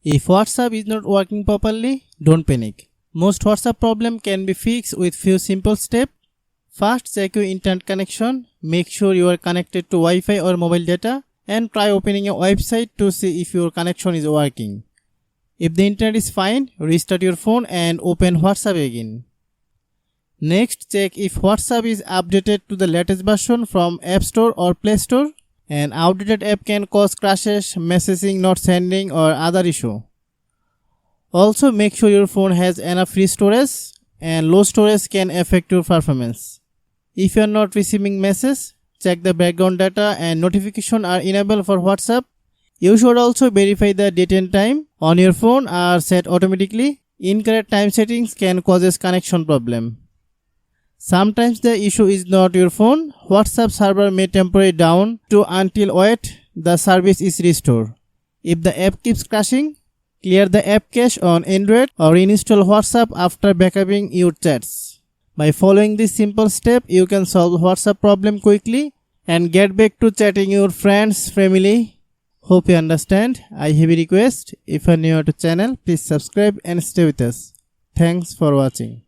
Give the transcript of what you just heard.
If WhatsApp is not working properly, don't panic. Most WhatsApp problem can be fixed with few simple steps. First, check your internet connection. Make sure you are connected to Wi-Fi or mobile data and try opening a website to see if your connection is working. If the internet is fine, restart your phone and open WhatsApp again. Next, check if WhatsApp is updated to the latest version from App Store or Play Store. An outdated app can cause crashes, messaging not sending or other issue. Also, make sure your phone has enough free storage, and low storage can affect your performance. If you are not receiving messages, check the background data and notifications are enabled for WhatsApp. You should also verify the date and time on your phone are set automatically. Incorrect time settings can cause connection problem. Sometimes the issue is not your phone. WhatsApp server may temporarily down until the service is restored. If the app keeps crashing, clear the app cache on Android or reinstall WhatsApp after backupping your chats. By following this simple step, you can solve WhatsApp problem quickly and get back to chatting your friends, family. Hope you understand. I have a request. If you are new to the channel, please subscribe and stay with us. Thanks for watching.